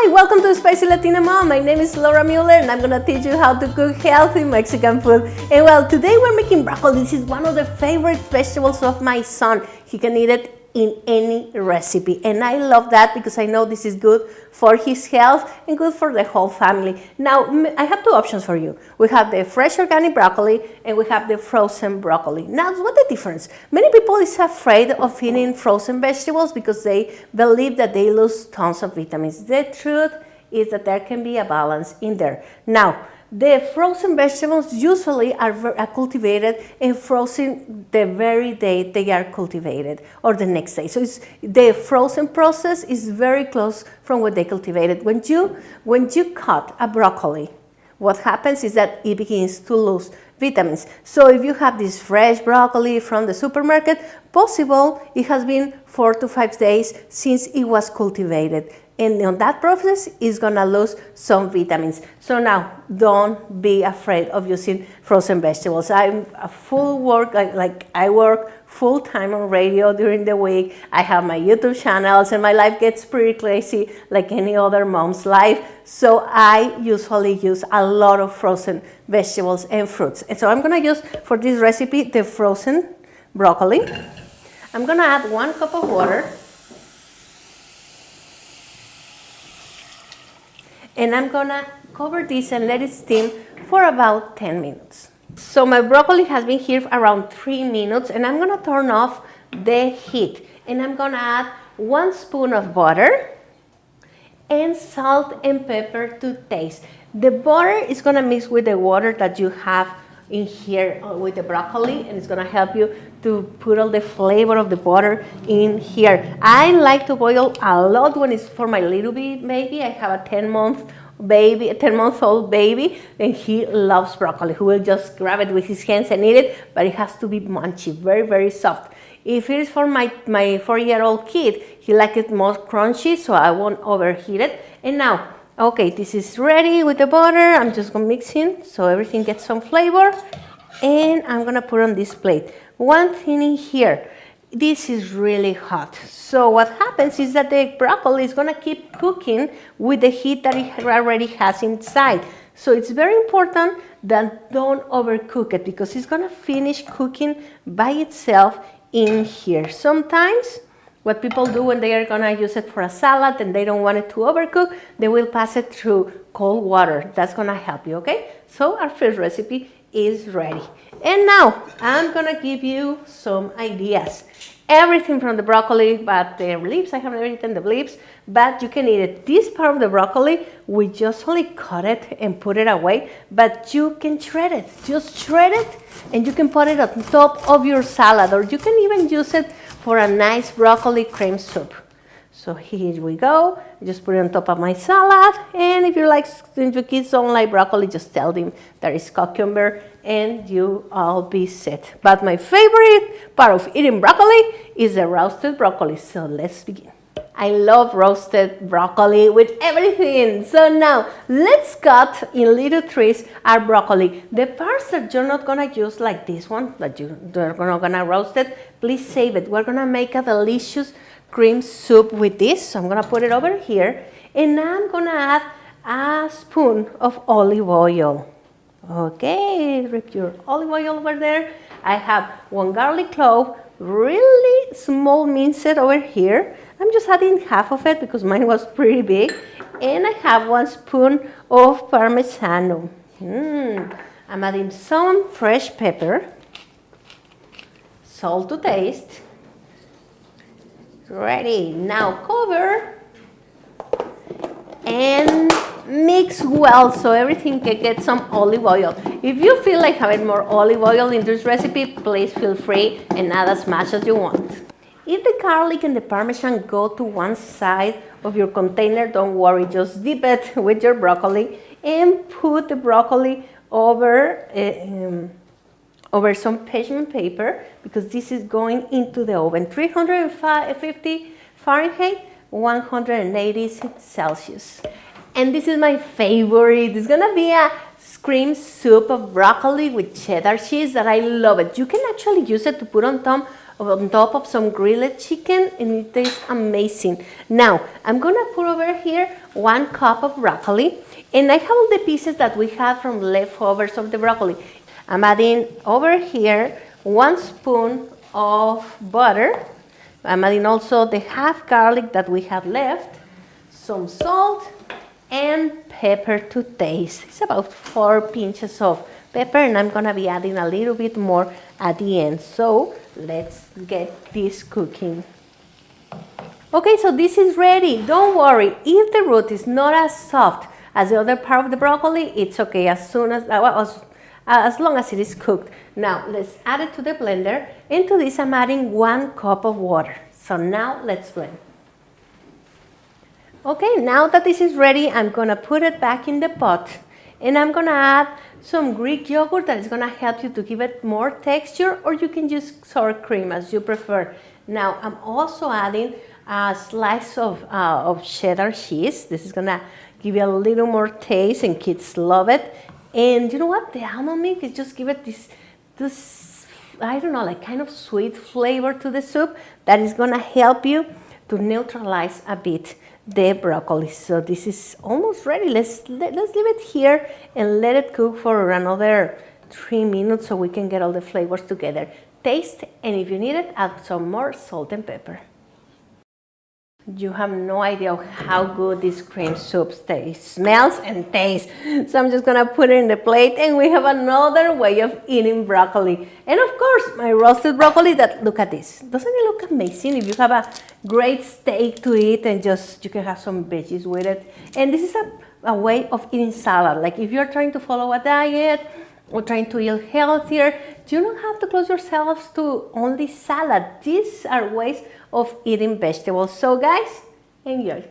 Hi, welcome to Spicy Latina Mom. My name is Laura Mueller and I'm gonna teach you how to cook healthy Mexican food. And well, today we're making broccoli. This is one of the favorite vegetables of my son. He can eat it in any recipe. And I love that because I know this is good for his health and good for the whole family. Now, I have two options for you. We have the fresh organic broccoli and we have the frozen broccoli. Now, what's the difference? Many people is afraid of eating frozen vegetables because they believe that they lose tons of vitamins. The truth is that there can be a balance in there. Now, the frozen vegetables usually are cultivated and frozen the very day they are cultivated or the next day. So the frozen process is very close from what they cultivated. When you cut a broccoli, what happens is that it begins to lose vitamins. So if you have this fresh broccoli from the supermarket, possible it has been 4 to 5 days since it was cultivated. And on that process, it's gonna lose some vitamins. So now, don't be afraid of using frozen vegetables. I'm a full work, I work full time on radio during the week. I have my YouTube channels and my life gets pretty crazy like any other mom's life. So I usually use a lot of frozen vegetables and fruits. And so I'm gonna use for this recipe, the frozen broccoli. I'm gonna add 1 cup of water. And I'm gonna cover this and let it steam for about 10 minutes. So my broccoli has been here for around 3 minutes and I'm gonna turn off the heat. And I'm gonna add 1 spoon of butter and salt and pepper to taste. The butter is gonna mix with the water that you have in here with the broccoli, and it's gonna help you to put all the flavor of the butter in here. I like to boil a lot when it's for my little baby. I have a 10-month-old baby, and he loves broccoli. He will just grab it with his hands and eat it, but it has to be munchy, very, very soft. If it is for my 4-year-old kid, he likes it more crunchy, so I won't overheat it. And now, okay, this is ready with the butter. I'm just gonna mix in so everything gets some flavor. And I'm gonna put on this plate. One thing in here, this is really hot. So what happens is that the broccoli is gonna keep cooking with the heat that it already has inside. So it's very important that don't overcook it because it's gonna finish cooking by itself in here. Sometimes what people do when they are gonna use it for a salad and they don't want it to overcook, they will pass it through cold water. That's gonna help you, okay? So our first recipe is ready. And now I'm gonna give you some ideas. Everything from the broccoli, but the leaves, I haven't eaten the leaves, but you can eat it. This part of the broccoli, we just only cut it and put it away, but you can shred it. Just shred it and you can put it on top of your salad, or you can even use it for a nice broccoli cream soup. So here we go. Just put it on top of my salad. And if your kids don't like broccoli, just tell them there is cucumber and you all be set. But my favorite part of eating broccoli is the roasted broccoli. So let's begin. I love roasted broccoli with everything. So now let's cut in little trees our broccoli. The parts that you're not gonna use, like this one, that you're not gonna roast it, please save it. We're gonna make a delicious cream soup with this. So I'm gonna put it over here, and now I'm gonna add a spoon of olive oil. Okay, rip your olive oil over there. I have 1 garlic clove, really small minced over here. I'm just adding half of it because mine was pretty big. And I have 1 spoon of parmesan. I'm adding some fresh pepper, salt to taste. Ready, now cover and mix well so everything can get some olive oil. If you feel like having more olive oil in this recipe, please feel free and add as much as you want. If the garlic and the parmesan go to one side of your container, don't worry, just dip it with your broccoli and put the broccoli over some parchment paper because this is going into the oven. 350 Fahrenheit, 180 Celsius. And this is my favorite. It's gonna be a cream soup of broccoli with cheddar cheese that I love it. You can actually use it to put on top of some grilled chicken, and it tastes amazing. Now, I'm gonna put over here 1 cup of broccoli, and I have all the pieces that we had from leftovers of the broccoli. I'm adding over here 1 spoon of butter. I'm adding also the half garlic that we have left, some salt, and pepper to taste. It's about 4 pinches of pepper, and I'm gonna be adding a little bit more at the end. So let's get this cooking. Okay, so this is ready. Don't worry, if the root is not as soft as the other part of the broccoli, it's okay as long as it is cooked. Now let's add it to the blender. Into this I'm adding 1 cup of water. So now let's blend. Okay, now that this is ready, I'm gonna put it back in the pot, and I'm gonna add some Greek yogurt that is gonna help you to give it more texture, or you can use sour cream as you prefer. Now I'm also adding a slice of cheddar cheese. This is gonna give you a little more taste, and kids love it. And you know what? The almond milk is just give it this I don't know, like kind of sweet flavor to the soup that is gonna help you to neutralize a bit the broccoli. So this is almost ready. Let's leave it here and let it cook for another 3 minutes so we can get all the flavors together. Taste, and if you need it, add some more salt and pepper. You have no idea how good this cream soup smells and tastes. So I'm just gonna put it in the plate, and we have another way of eating broccoli. And of course, my roasted broccoli. Look at this. Doesn't it look amazing? If you have a great steak to eat, and you can have some veggies with it. And this is a way of eating salad. Like if you're trying to follow a diet or trying to eat healthier, you don't have to close yourselves to only salad. These are ways of eating vegetables. So guys, enjoy.